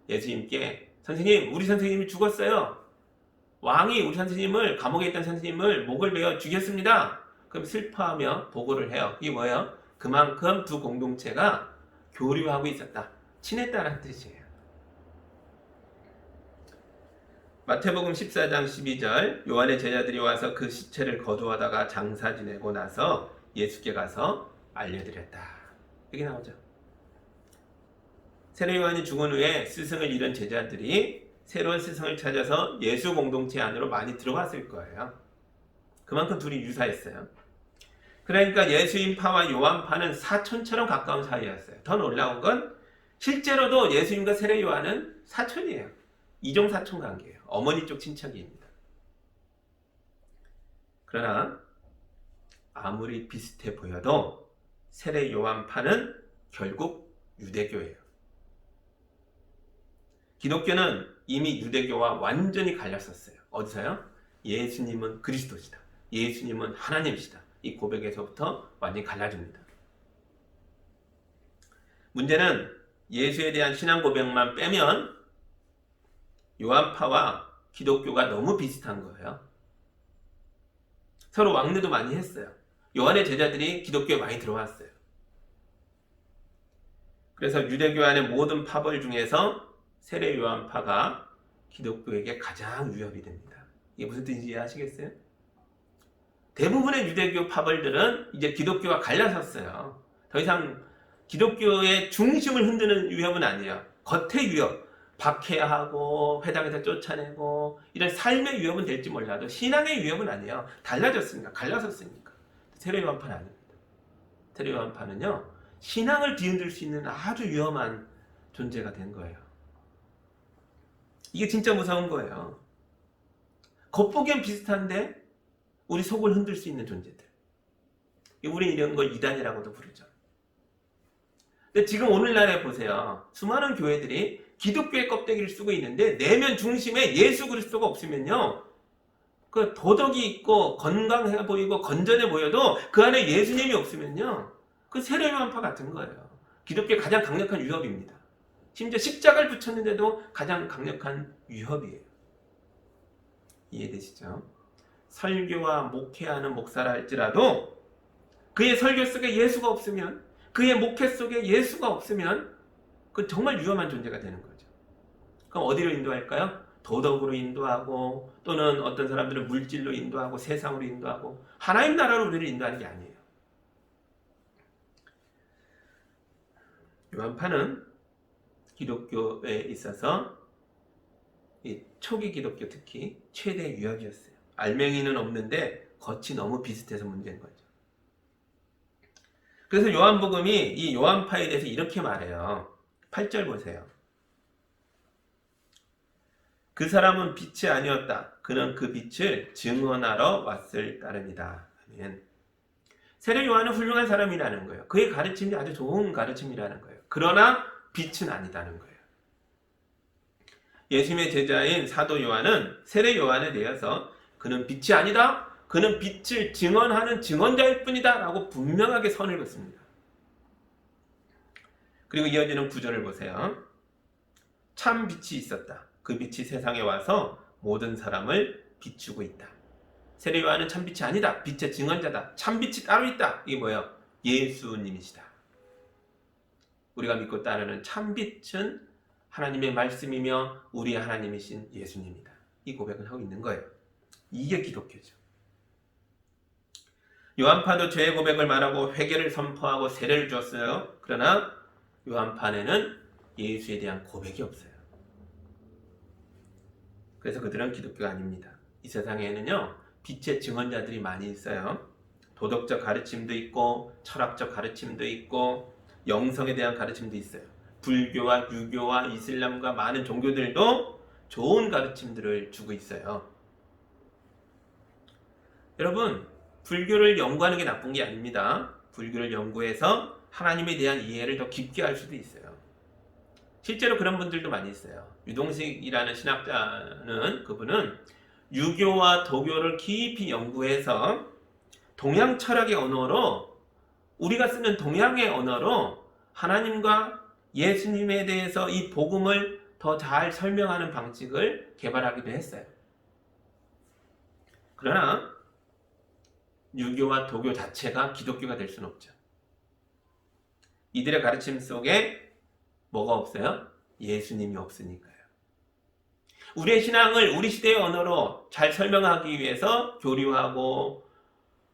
예수님께 선생님, 우리 선생님이 죽었어요. 왕이 우리 선생님을, 감옥에 있던 선생님을 목을 베어 죽였습니다. 그럼 슬퍼하며 보고를 해요. 이게 뭐예요? 그만큼 두 공동체가 교류하고 있었다. 친했다는 뜻이에요. 마태복음 14장 12절, 요한의 제자들이 와서 그 시체를 거두어다가 장사 지내고 나서 예수께 가서 알려드렸다. 여기 나오죠. 세례 요한이 죽은 후에 스승을 잃은 제자들이 새로운 스승을 찾아서 예수 공동체 안으로 많이 들어왔을 거예요. 그만큼 둘이 유사했어요. 그러니까 예수님파와 요한파는 사촌처럼 가까운 사이였어요. 더 놀라운 건 실제로도 예수님과 세례 요한은 사촌이에요. 이종사촌 관계예요. 어머니 쪽 친척입니다. 그러나 아무리 비슷해 보여도 세례 요한파는 결국 유대교예요. 기독교는 이미 유대교와 완전히 갈렸었어요. 어디서요? 예수님은 그리스도시다. 예수님은 하나님이시다. 이 고백에서부터 완전히 갈라집니다. 문제는 예수에 대한 신앙 고백만 빼면 요한파와 기독교가 너무 비슷한 거예요. 서로 왕래도 많이 했어요. 요한의 제자들이 기독교에 많이 들어왔어요. 그래서 유대교 안의 모든 파벌 중에서 세례 요한파가 기독교에게 가장 위협이 됩니다. 이게 무슨 뜻인지 이해하시겠어요? 대부분의 유대교 파벌들은 이제 기독교와 갈라섰어요. 더 이상 기독교의 중심을 흔드는 위협은 아니에요. 겉의 위협, 박해하고 회당에서 쫓아내고 이런 삶의 위협은 될지 몰라도 신앙의 위협은 아니에요. 달라졌으니까, 갈라섰으니까. 세례 요한파는 아닙니다. 세례 요한파는요, 신앙을 뒤흔들 수 있는 아주 위험한 존재가 된 거예요. 이게 진짜 무서운 거예요. 겉보기엔 비슷한데 우리 속을 흔들 수 있는 존재들. 우리 이런 걸 이단이라고도 부르죠. 근데 지금 오늘날에 보세요. 수많은 교회들이 기독교의 껍데기를 쓰고 있는데 내면 중심에 예수 그리스도가 없으면요, 그 도덕이 있고 건강해 보이고 건전해 보여도 그 안에 예수님이 없으면요, 그 세례 요한파 같은 거예요. 기독교의 가장 강력한 위협입니다. 심지어 십자가를 붙였는데도 가장 강력한 위협이에요. 이해되시죠? 설교와 목회하는 목사라 할지라도 그의 설교 속에 예수가 없으면, 그의 목회 속에 예수가 없으면 그건 정말 위험한 존재가 되는 거죠. 그럼 어디로 인도할까요? 도덕으로 인도하고, 또는 어떤 사람들은 물질로 인도하고, 세상으로 인도하고, 하나님 나라로 우리를 인도하는 게 아니에요. 요한파는 기독교에 있어서 이 초기 기독교 특히 최대 위협이었어요. 알맹이는 없는데 겉이 너무 비슷해서 문제인 거죠. 그래서 요한복음이 이 요한파에 대해서 이렇게 말해요. 8절 보세요. 그 사람은 빛이 아니었다. 그는 그 빛을 증언하러 왔을 따름이다. 아멘. 세례 요한은 훌륭한 사람이라는 거예요. 그의 가르침이 아주 좋은 가르침이라는 거예요. 그러나 빛은 아니다는 거예요. 예수님의 제자인 사도 요한은 세례 요한에 대해서 그는 빛이 아니다. 그는 빛을 증언하는 증언자일 뿐이다 라고 분명하게 선을 긋습니다. 그리고 이어지는 구절을 보세요. 참 빛이 있었다. 그 빛이 세상에 와서 모든 사람을 비추고 있다. 세례 요한은 참 빛이 아니다. 빛의 증언자다. 참 빛이 따로 있다. 이게 뭐예요? 예수님이시다. 우리가 믿고 따르는 참 빛은 하나님의 말씀이며 우리 하나님이신 예수님이다. 이 고백을 하고 있는 거예요. 이게 기독교죠. 요한파도 죄의 고백을 말하고 회개를 선포하고 세례를 주었어요. 그러나 요한판에는 예수에 대한 고백이 없어요. 그래서 그들은 기독교가 아닙니다. 이 세상에는요, 빛의 증언자들이 많이 있어요. 도덕적 가르침도 있고 철학적 가르침도 있고 영성에 대한 가르침도 있어요. 불교와 유교와 이슬람과 많은 종교들도 좋은 가르침들을 주고 있어요. 여러분, 불교를 연구하는 게 나쁜 게 아닙니다. 불교를 연구해서 하나님에 대한 이해를 더 깊게 할 수도 있어요. 실제로 그런 분들도 많이 있어요. 유동식이라는 신학자는, 그분은 유교와 도교를 깊이 연구해서 동양 철학의 언어로, 우리가 쓰는 동양의 언어로 하나님과 예수님에 대해서 이 복음을 더 잘 설명하는 방식을 개발하기도 했어요. 그러나 유교와 도교 자체가 기독교가 될 수는 없죠. 이들의 가르침 속에 뭐가 없어요? 예수님이 없으니까요. 우리의 신앙을 우리 시대의 언어로 잘 설명하기 위해서 교류하고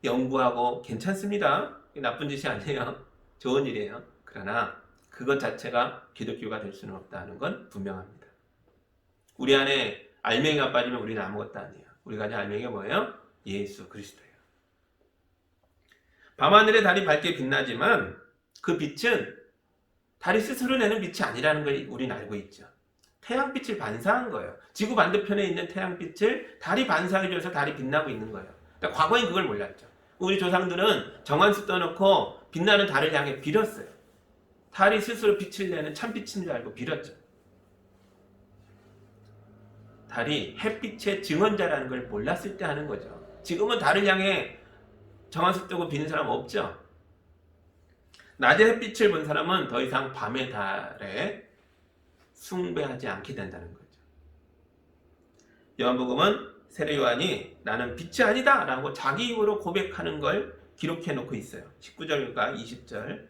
연구하고 괜찮습니다. 나쁜 짓이 아니에요. 좋은 일이에요. 그러나 그것 자체가 기독교가 될 수는 없다는 건 분명합니다. 우리 안에 알맹이가 빠지면 우리는 아무것도 아니에요. 우리가 아는 알맹이가 뭐예요? 예수 그리스도예요. 밤하늘의 달이 밝게 빛나지만 그 빛은 달이 스스로 내는 빛이 아니라는 걸 우리는 알고 있죠. 태양빛을 반사한 거예요. 지구 반대편에 있는 태양빛을 달이 반사해줘서 달이 빛나고 있는 거예요. 그러니까 과거엔 그걸 몰랐죠. 우리 조상들은 정한수 떠놓고 빛나는 달을 향해 빌었어요. 달이 스스로 빛을 내는 참빛인 줄 알고 빌었죠. 달이 햇빛의 증언자라는 걸 몰랐을 때 하는 거죠. 지금은 달을 향해 정한수 뜨고 비는 사람 없죠. 낮에 햇빛을 본 사람은 더 이상 밤의 달에 숭배하지 않게 된다는 거죠. 요한복음은 세례 요한이 나는 빛이 아니다 라고 자기 입으로 고백하는 걸 기록해 놓고 있어요. 19절과 20절.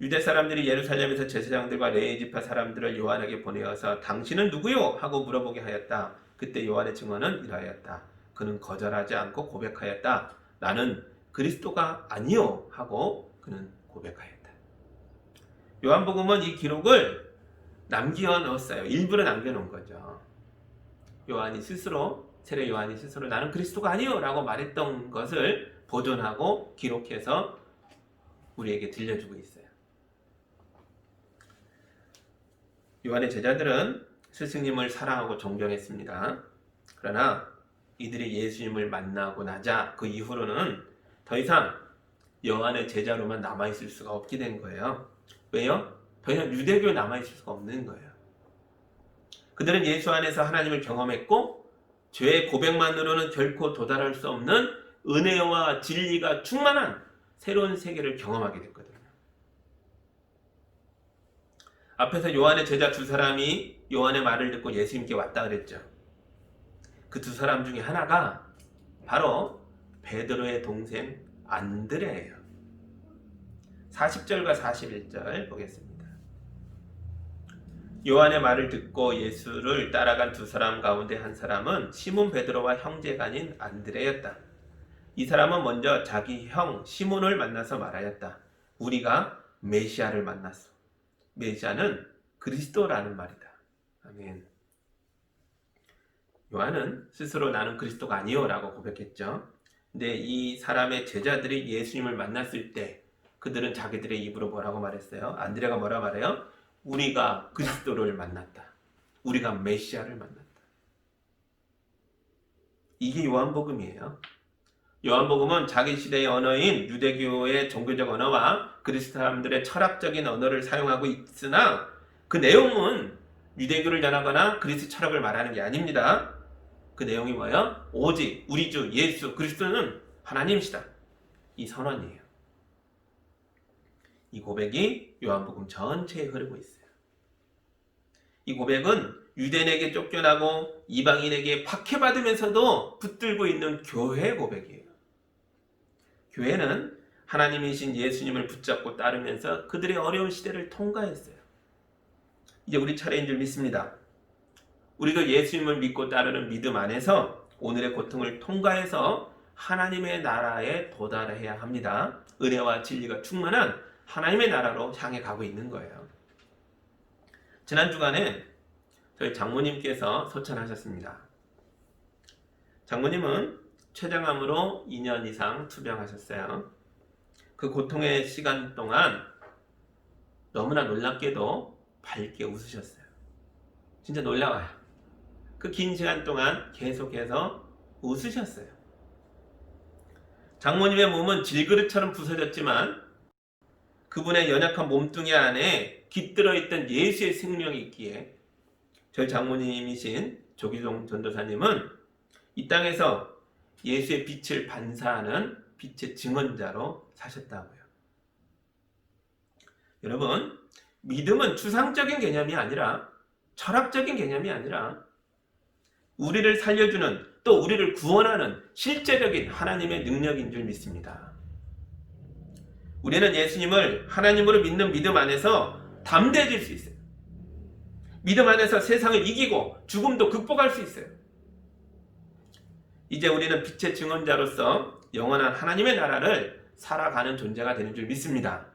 유대 사람들이 예루살렘에서 제사장들과 레위 지파 사람들을 요한에게 보내어서 당신은 누구요? 하고 물어보게 하였다. 그때 요한의 증언은 이러하였다. 그는 거절하지 않고 고백하였다. 나는 그리스도가 아니요 하고 그는 고백하였다. 요한복음은 이 기록을 남겨 넣었어요. 일부러 남겨놓은 거죠. 요한이 스스로, 세례 요한이 스스로 나는 그리스도가 아니요 라고 말했던 것을 보존하고 기록해서 우리에게 들려주고 있어요. 요한의 제자들은 스승님을 사랑하고 존경했습니다. 그러나 이들이 예수님을 만나고 나자 그 이후로는 더 이상 요한의 제자로만 남아있을 수가 없게 된 거예요. 왜요? 더 이상 유대교에 남아있을 수가 없는 거예요. 그들은 예수 안에서 하나님을 경험했고 죄의 고백만으로는 결코 도달할 수 없는 은혜와 진리가 충만한 새로운 세계를 경험하게 됐거든요. 앞에서 요한의 제자 두 사람이 요한의 말을 듣고 예수님께 왔다 그랬죠. 그 두 사람 중에 하나가 바로 베드로의 동생 안드레예요. 40절과 41절 보겠습니다. 요한의 말을 듣고 예수를 따라간 두 사람 가운데 한 사람은 시몬 베드로와 형제간인 안드레였다. 이 사람은 먼저 자기 형 시몬을 만나서 말하였다. 우리가 메시아를 만났어. 메시아는 그리스도라는 말이다. 아멘. 요한은 스스로 나는 그리스도가 아니요 라고 고백했죠. 근데 이 사람의 제자들이 예수님을 만났을 때 그들은 자기들의 입으로 뭐라고 말했어요? 안드레가 뭐라 말해요? 우리가 그리스도를 만났다. 우리가 메시아를 만났다. 이게 요한복음이에요. 요한복음은 자기 시대의 언어인 유대교의 종교적 언어와 그리스 사람들의 철학적인 언어를 사용하고 있으나 그 내용은 유대교를 전하거나 그리스 철학을 말하는 게 아닙니다. 그 내용이 뭐예요? 오직 우리 주 예수 그리스도는 하나님이시다. 이 선언이에요. 이 고백이 요한복음 전체에 흐르고 있어요. 이 고백은 유대인에게 쫓겨나고 이방인에게 박해받으면서도 붙들고 있는 교회의 고백이에요. 교회는 하나님이신 예수님을 붙잡고 따르면서 그들의 어려운 시대를 통과했어요. 이제 우리 차례인 줄 믿습니다. 우리도 예수님을 믿고 따르는 믿음 안에서 오늘의 고통을 통과해서 하나님의 나라에 도달해야 합니다. 은혜와 진리가 충만한 하나님의 나라로 향해 가고 있는 거예요. 지난 주간에 저희 장모님께서 소천하셨습니다. 장모님은 췌장암으로 2년 이상 투병하셨어요. 그 고통의 시간 동안 너무나 놀랍게도 밝게 웃으셨어요. 진짜 놀라워요. 그 긴 시간 동안 계속해서 웃으셨어요. 장모님의 몸은 질그릇처럼 부서졌지만 그분의 연약한 몸뚱이 안에 깃들어 있던 예수의 생명이 있기에 저희 장모님이신 조기종 전도사님은 이 땅에서 예수의 빛을 반사하는 빛의 증언자로 사셨다고요. 여러분, 믿음은 추상적인 개념이 아니라 철학적인 개념이 아니라 우리를 살려주는 또 우리를 구원하는 실제적인 하나님의 능력인 줄 믿습니다. 우리는 예수님을 하나님으로 믿는 믿음 안에서 담대해질 수 있어요. 믿음 안에서 세상을 이기고 죽음도 극복할 수 있어요. 이제 우리는 빛의 증언자로서 영원한 하나님의 나라를 살아가는 존재가 되는 줄 믿습니다.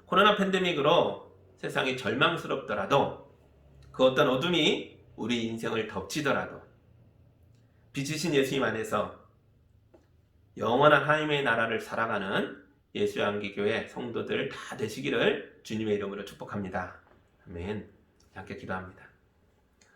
코로나 팬데믹으로 세상이 절망스럽더라도 그 어떤 어둠이 우리 인생을 덮치더라도 빛이신 예수님 안에서 영원한 하나님의 나라를 살아가는 예수의 한기교회 성도들 다 되시기를 주님의 이름으로 축복합니다. 아멘. 함께 기도합니다.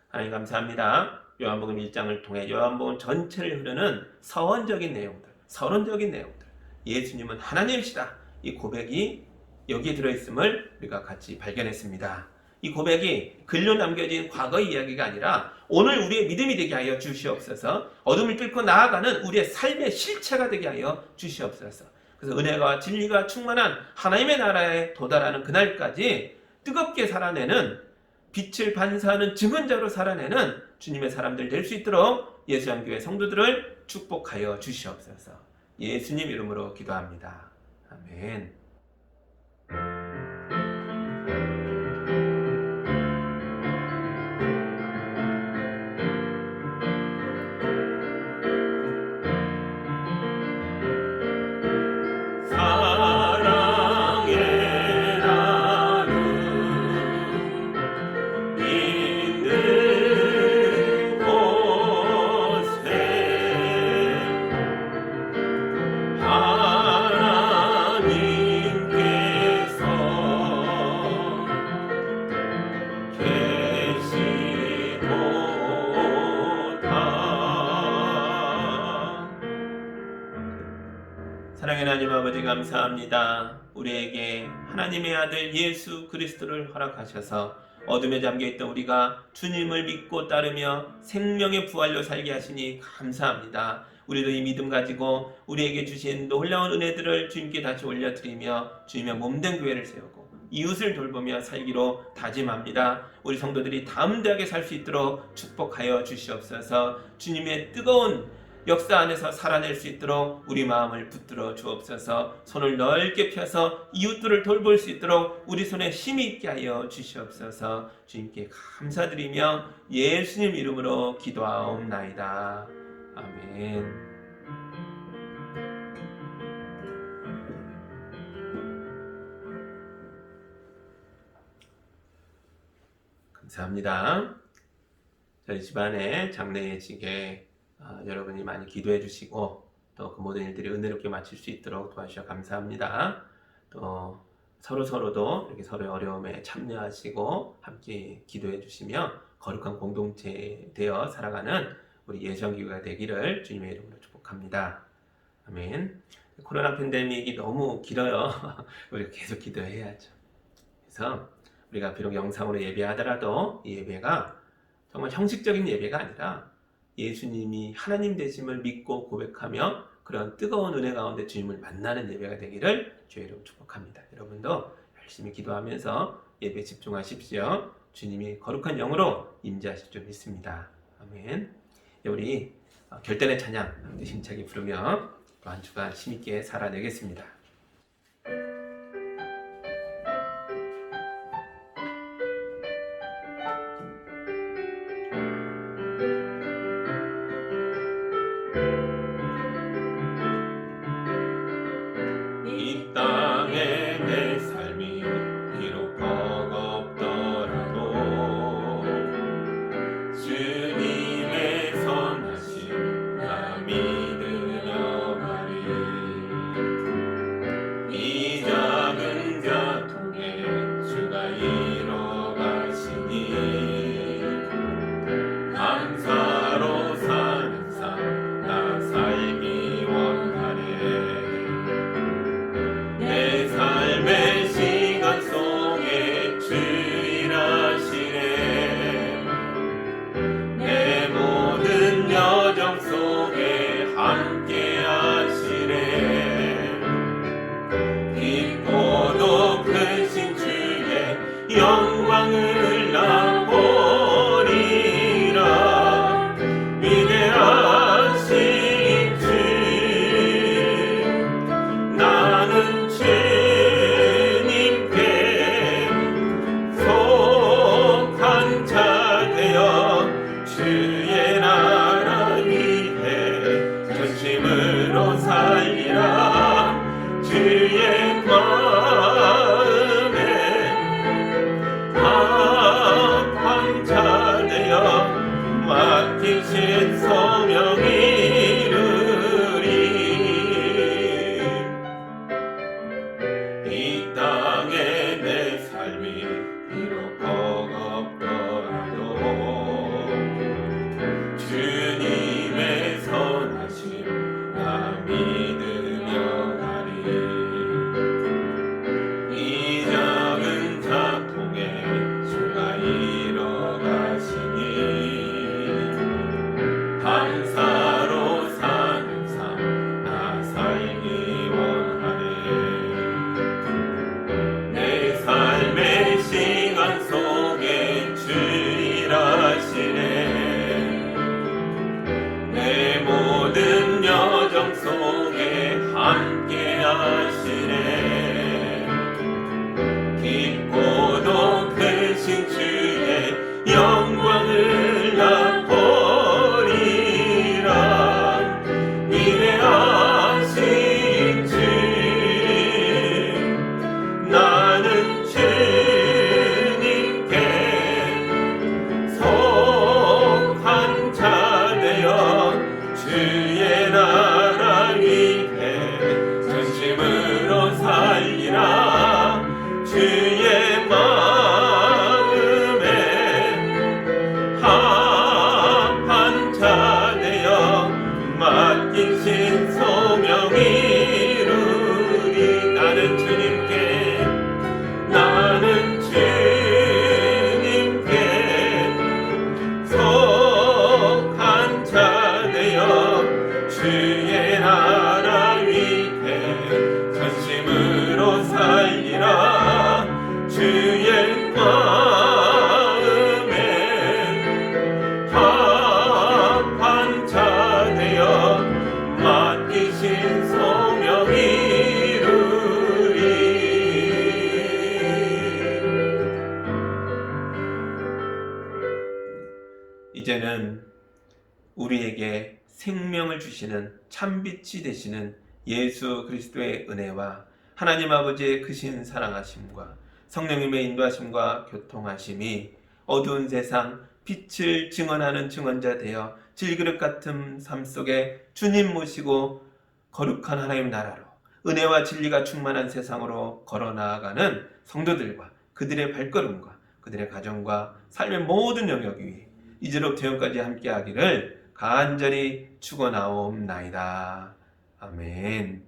하나님 감사합니다. 요한복음 1장을 통해 요한복음 전체를 흐르는 서원적인 내용들, 서론적인 내용들, 예수님은 하나님이시다. 이 고백이 여기에 들어있음을 우리가 같이 발견했습니다. 이 고백이 글로 남겨진 과거의 이야기가 아니라 오늘 우리의 믿음이 되게 하여 주시옵소서. 어둠을 뚫고 나아가는 우리의 삶의 실체가 되게 하여 주시옵소서. 그래서 은혜가 진리가 충만한 하나님의 나라에 도달하는 그날까지 뜨겁게 살아내는 빛을 반사하는 증언자로 살아내는 주님의 사람들 될 수 있도록 예수한교회 성도들을 축복하여 주시옵소서. 예수님 이름으로 기도합니다. 아멘. 사랑의 하나님 아버지 감사합니다. 우리에게 하나님의 아들 예수 그리스도를 허락하셔서 어둠에 잠겨있던 우리가 주님을 믿고 따르며 생명의 부활로 살게 하시니 감사합니다. 우리도 이 믿음 가지고 우리에게 주신 놀라운 은혜들을 주님께 다시 올려드리며 주님의 몸된 교회를 세우고 이웃을 돌보며 살기로 다짐합니다. 우리 성도들이 담대하게 살 수 있도록 축복하여 주시옵소서. 주님의 뜨거운 역사 안에서 살아낼 수 있도록 우리 마음을 붙들어 주옵소서. 손을 넓게 펴서 이웃들을 돌볼 수 있도록 우리 손에 힘이 있게 하여 주시옵소서. 주님께 감사드리며 예수님 이름으로 기도하옵나이다. 아멘. 감사합니다. 저희 집안에 장래 예식에 여러분이 많이 기도해 주시고 또 그 모든 일들이 은혜롭게 마칠 수 있도록 도와주셔서 감사합니다. 또 서로도 이렇게 서로의 어려움에 참여하시고 함께 기도해 주시며 거룩한 공동체 되어 살아가는 우리 예수한교회가 되기를 주님의 이름으로 축복합니다. 축복합니다. 아멘. 코로나 팬데믹이 너무 길어요. 우리가 계속 기도해야죠. 그래서 우리가 비록 영상으로 예배하더라도 이 예배가 정말 형식적인 예배가 아니라 예수님이 하나님 되심을 믿고 고백하며 그런 뜨거운 은혜 가운데 주님을 만나는 예배가 되기를 주의 이름으로 축복합니다. 여러분도 열심히 기도하면서 예배에 집중하십시오. 주님이 거룩한 영으로 임재하실 줄 믿습니다. 아멘. 우리 결단의 찬양 함께 힘차게 부르며 한 주간 힘있게 살아내겠습니다. 이 땅에 내 삶이 비록 버겁더라도 주님의 선하심 나 믿으며 가리. 이 작은 자통에 주가 이뤄가시니 감사로 사는 삶 나 살기 원하네. 내 삶의 시간 속에 주 일하시네. 내 모든 여정 속에 함께 하시네. 깊고도 크신 주의 영광을 나 보리라. 위대하신 주 나는 주님께 속한 자 되어 주의 나라 위해 전심으로 살리라. 주의 마음에 합한 자 되어 맡기신 소명 이루리. 이 땅에 내 삶이 비록 버겁더라도 주님의 선하심 나 믿으며 가리. 이 작은 작통에 주가 이뤄가시니 감사로 사는 삶 나 살기 원하네. 내 삶의 시간 속에 주 일하시네. 내 모든 여정 속에 함께 하시네. 깊고도 크신 주의 영광을 나 보리라. 위대하신 주 나는 주님께 속한 자 되어 주의 나라 위해 전심으로 살리라. 주의 마음에 합한 자 되어 맡기신 소명 이루리. 나는 주님께 속한 자 되어 주의 나라 위해 전심으로 살리라. 주의 마음에 합한 자 되어 맡기신 소명 이루리. 이제는 우리에게 생명을 주시는 참빛이 되시는 예수 그리스도의 은혜와 하나님 아버지의 크신 사랑하심과 성령님의 인도하심과 교통하심이 어두운 세상 빛을 증언하는 증언자 되어 질그릇 같은 삶 속에 주님 모시고 거룩한 하나님 나라로 은혜와 진리가 충만한 세상으로 걸어 나아가는 성도들과 그들의 발걸음과 그들의 가정과 삶의 모든 영역 위에 이제로부터 영까지 함께 하기를 간절히 축원하옵나이다. 아멘.